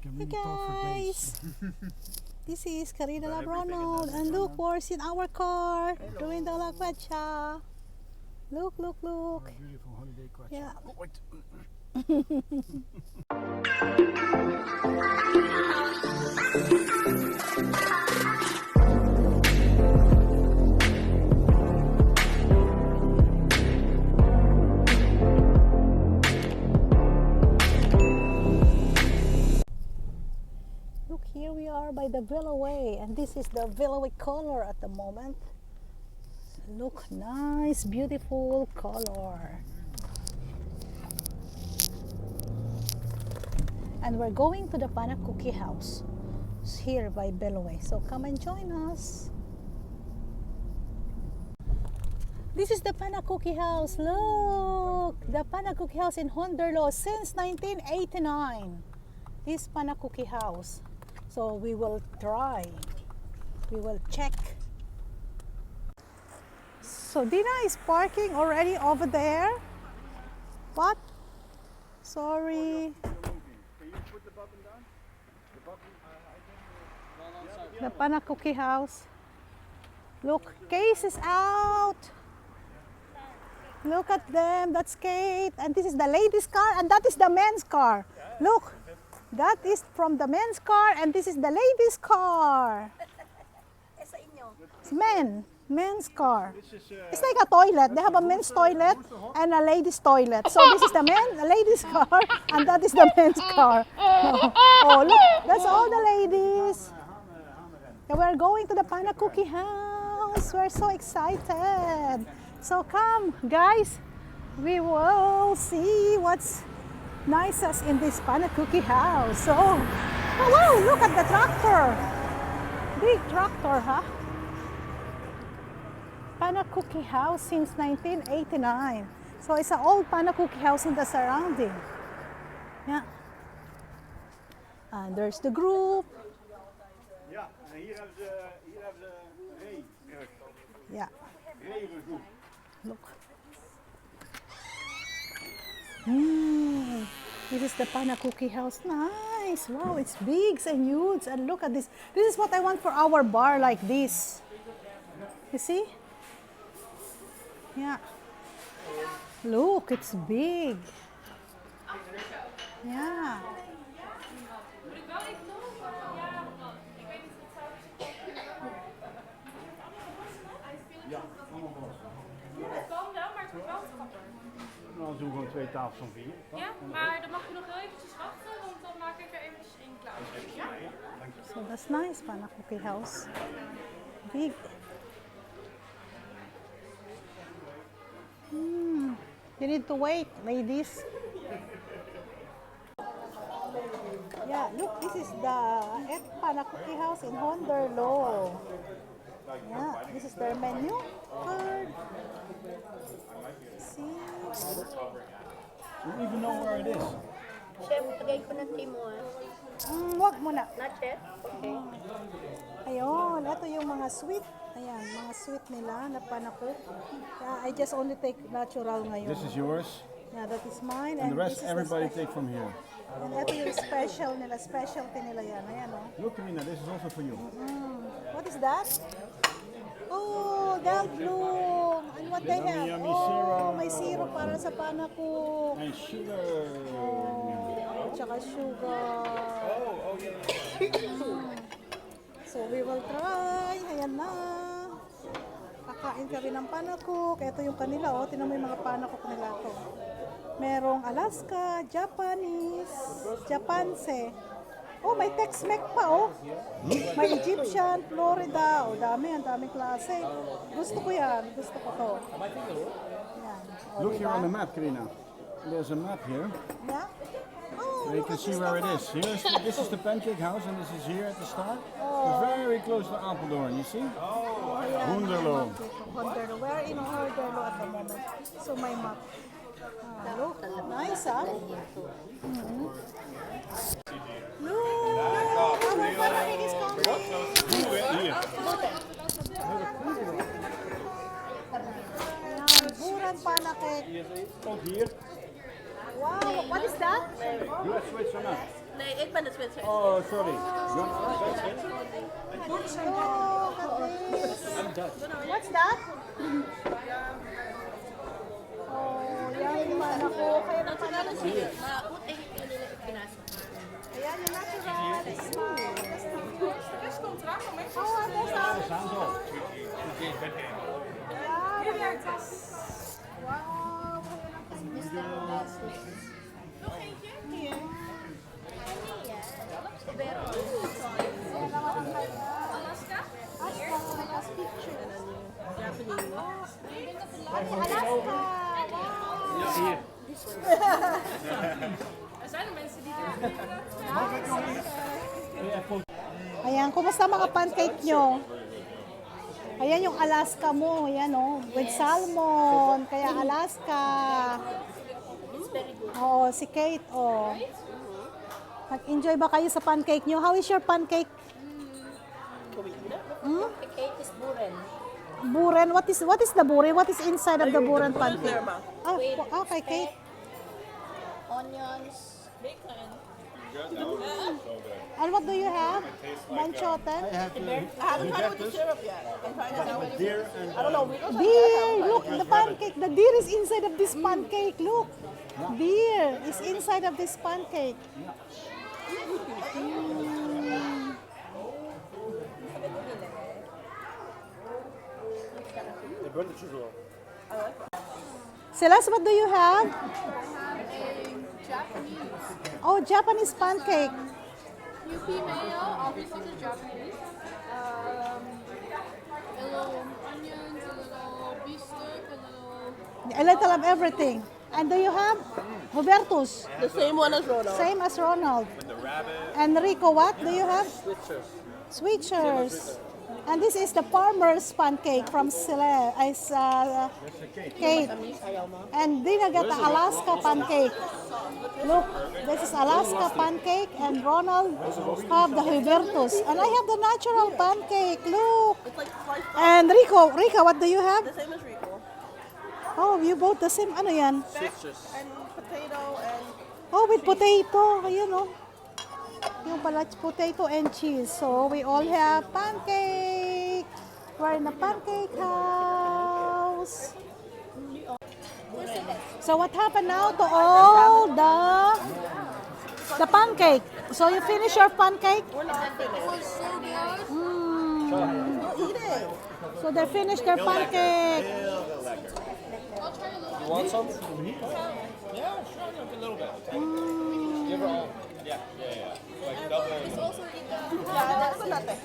Hey guys, this is Karina Love Ronald, and look who's in our car doing the lakwacha. Look, look, look. Beautiful holiday kwacha. Yeah. Oh, wait. Look, here we are by the Veluwe, and this is the Veluwe color at the moment. Look, nice, beautiful color. And we're going to the pancake house. It's here by Veluwe, so come and join us. This is the pancake house. Look, the pancake house in Honderlo since 1989. This pancake house. So we will try. We will check. So Dina is parking already over there. What? Sorry. Can you put the button down? The button, I The pancake house. Look, Case is out. Look at them. That's Kate. And this is the ladies' car, and that is the men's car. Look, that is from the men's car, and this is the ladies' car. It's men's car. It's like a toilet. They have a men's toilet and a ladies' toilet. So this is the ladies' car, and that is the men's car. Oh, look, that's all the ladies. And we're going to the pancake house. We're so excited. So come, guys. We will see what's nicest in this pancake house. So, oh wow, look at the tractor. Big tractor, huh? Pancake house since 1989. So it's an old pancake house in the surrounding. Yeah. And there's the group. Yeah, and here have the Ray. Yeah. Ray group. Look. This is the pancake house. Nice. Wow, it's big and huge. And look at this. This is what I want for our bar, like this. You see? Yeah. Look, it's big. Yeah. Nou, doen we gewoon 2 tafels van 4. Ja, maar dan mag je nog heel eventjes wachten, want dan maak ik er eventjes één klaar. Ja? So that's nice, pancake house. Big. You need to wait, ladies. Yeah, look, this is the pancake house in Honderlo. Yeah, this is their menu card. See? You even know where it is. Chef, tagay ko ng team mo. Wag muna. Not chef? Okay. Ayun, ito yung mga sweet. Ayan, mga sweet nila na pancake. I just only take natural ngayon. This is yours. Yeah, that is mine. And the rest, this is everybody special. take from here. And ito yung special nila, specialty nila yan. Ayan, oh. Look, Karina, this is also for you. What is that? Oh, Del Bloom. And what they have? Yummy Oh, syrup. may syrup para sa panakuk. And sugar. Oh, tsaka sugar. Oh, yeah. So we will try. Ayan na. Kakain kami ng panakuk. Ito yung kanila, oh. Tingnan mo yung mga panakuk nila to. Merong Alaska, Japanese, Japanse. Oh, may Tex-Mex pa, oh. May Egyptian, Florida. Oh, dami, ang daming klase. Gusto ko yan. Gusto ko to. Yan. Oh, Look here diba? on the map, Karina. There's a map here. Yeah? Oh, So you look can at see this where it map. is. This is the pancake house, and this is here at the start. Oh. Very close to Apeldoorn, you see? Oh, ayan, Honderlo. Honderlo. We're in Honderlo at the moment. So my map. Look, nice, ah. Look, our pancake is coming. Hier. Ayan, buran pancake. Ook hier. Wow, what is that? You have switch on us. Nee, ik ben de Zwitser. Oh, sorry. What's that? Oh, yan man ako. Kaya Naturale chili. Maar goed eigenlijk in de pinasa. ayan yung natural. De rest komt eraan, maar meestal Oh, at least Ja, we staan zo. wow. nog eentje. Alaska. Er zijn er mensen die Ayan, kumusta mga pancake nyo? Ayan yung Alaska mo, ayan oh, with salmon, kaya Alaska. Oo, si Kate, oh. Nag-enjoy ba kayo sa pancake nyo? How is your pancake? De cake is boeren. Buren, what is the buren? What is inside of the buren pancake? Oh, okay, Kate. Onions. Bacon. And what do you have? Manchoten? I haven't tried the syrup yet. I'm trying to know. Deer and I don't know. Deer, look, the pancake. The deer is inside of this pancake. Look, deer is inside of this pancake. de bulletjes wel. Celeste, what do you have? Oh, Japanese pancake. UP mayo, obviously the Japanese. A little onions, a little beef stick, a little... A little of everything. And do you have Hubertus? The same one as Ronald. Same as Ronald. With the rabbit. And Rico, what do you have? Switchers. Sweetchers. And this is the farmer's pancake from That's a cake. Kate. And Dina got the Alaska pancake. Look, this is Alaska pancake and Ronald have the Hubertus. And I have the natural pancake, look. It's like sliced And Rico, what do you have? the same as Rico. Oh, you both the same, ano yan? Switchers. And potato and Oh, with potato, ayun oh. Yung pala, potato and cheese. So, we all have pancake. We're in the pancake house. So, what happened now to all the pancake? So, you finish your pancake? It was so good. eat it. So, they finished their pancake. I'll try a little. You want some from here? Yeah, sure. Like a little bit. Give her all. Yeah. Like double. It's also Rika. That's natin.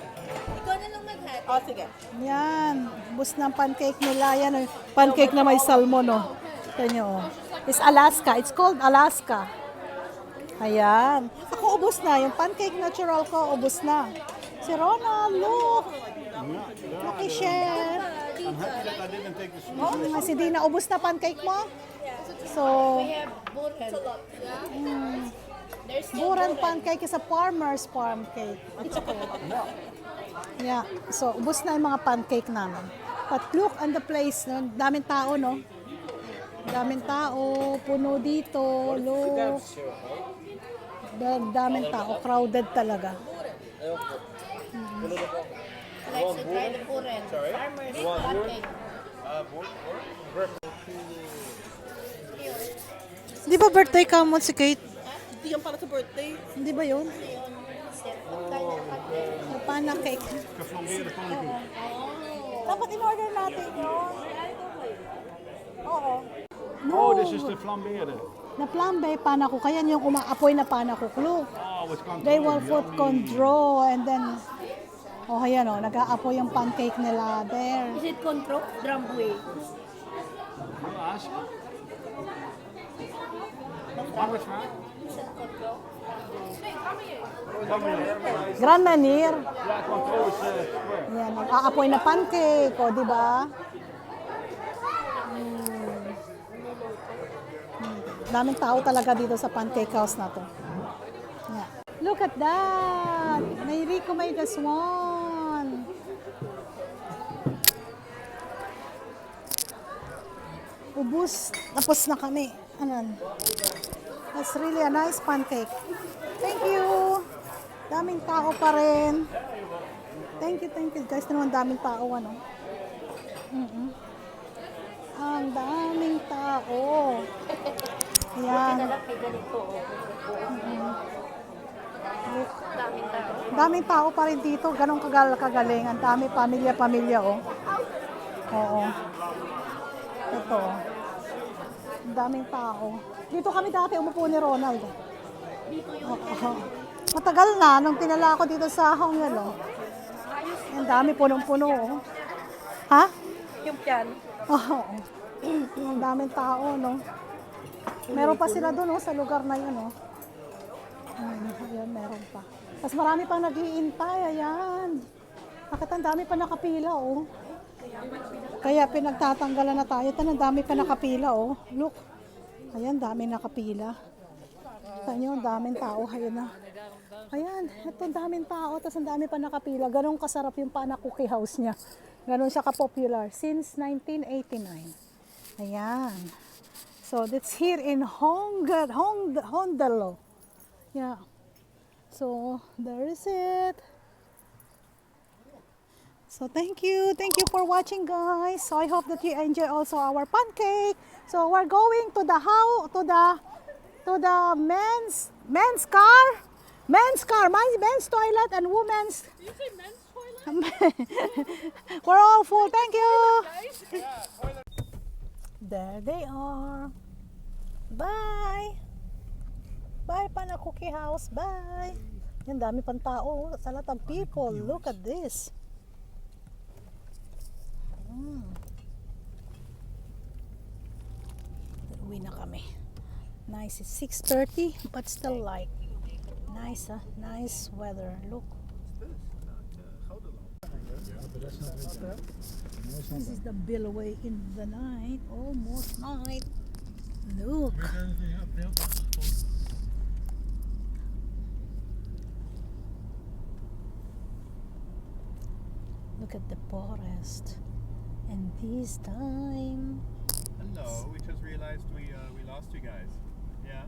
Ikaw na lang mag-hat. Oh, sige. Yan. Bus ng pancake nila. Yan. Oh. Pancake na may salmon. Oh. Ito nyo. Oh. It's Alaska. It's called Alaska. Ayan. Ako ubos na. Yung pancake natural ko, ubos na. Si Ronald, look. Lucky chef. I'm happy that I didn't take the sweet. Oh, si Dina, ubos na pancake mo? So, We have boeren. There's Buran pancake is a farmer's pancake. It's okay. Yeah. So, ubos na yung mga pancake namin. But look on the place. No? Daming tao, no? Daming tao. Puno dito. Look. Daming tao. Crowded talaga. Let's try the boeren. Farmers pancake. Di ba birthday ka mo si Kate? Hindi yan para sa birthday. Hindi ba yun? Pana cake. Geflambeerde pannenkoek. Dapat in-order natin yun. Oo. Oh, this is the flambeerde. Na flambe, panako. Kaya yung umaapoy na panako. Look. Oh, with control. They will put control and then, oh ayan o, nag-aapoy yung pancake nila there. Is it control? Drumway. Ask. Wat is het? Grand Manier. Ja, control is square. Yan, nag-aapoy na pancake, o di ba? Daming tao talaga dito sa pancake house na to. Yeah. Look at that! May Rico made the swan. Ubus, tapos na kami. Anan? That's really a nice pancake. Thank you. Daming tao pa rin. Thank you, guys. Naman daming tao, ano? Ang daming tao. Ayan. Daming tao pa rin dito. Ganong kagaling. Ang dami pamilya-pamilya, oh. Oo. Ito. Ang daming tao. Dito kami dati umupo ni Ronald. Oo. Matagal na nung tinala ako dito sa Hongel, oh. Ang dami punong-puno, oh. Ha? Yung yan. Oo. Ang daming tao, no? Meron pa sila doon, oh, sa lugar na yun, oh. Ayan, meron pa. Tapos marami pang nag-iintay, ayan. Bakit ang dami pa nakapila, oh. Kaya pinagtatanggalan na tayo. Ang dami pa nakapila, oh. Look. Ayan, dami nakapila. Kita nyo, ang daming tao. Ayan na. Ayan, ito ang daming tao. Tapos ang dami pa nakapila. Ganun kasarap yung panak cookie house niya. Ganun siya ka-popular. Since 1989. Ayan. So, that's here in Hondelo. Yeah. So, there is it. So, thank you. Thank you for watching, guys. So, I hope that you enjoy also our pancake. So, we're going to the men's car. Men's toilet and women's. Did you say men's toilet? We're all full. Thank you. Guys? There they are. Bye. Bye, Pana Cookie House. Bye. Yan, dami pang tao. Sa lot of people. Look at this. Uwi na kami. Nice. It's 6:30, but still light. Nice, huh? Nice weather. Look. This is the Veluwe in the night. Almost night. Look. Look at the forest. And this time. Hello, we just realized we lost you guys. Yeah.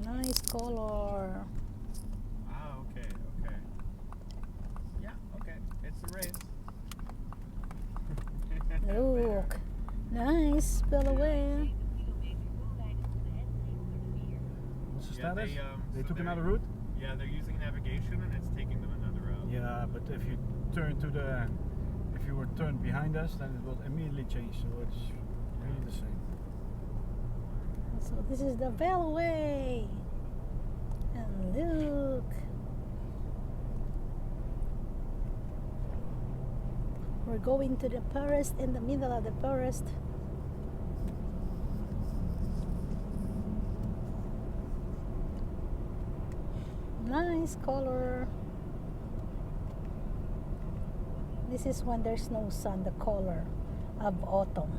Nice color. Ah, okay. Yeah, okay. It's a race. Look. Nice. Veluwe. What's the Yeah, status? They so took they're- another route? Yeah, they're using navigation and it's taking them another route. Yeah, but if you turn to the, if you were turned behind us, then it will immediately change. So it's really the same. So this is the Veluwe. And look. We're going to the forest, in the middle of the forest. Nice color. This is when there's no sun, the color of autumn.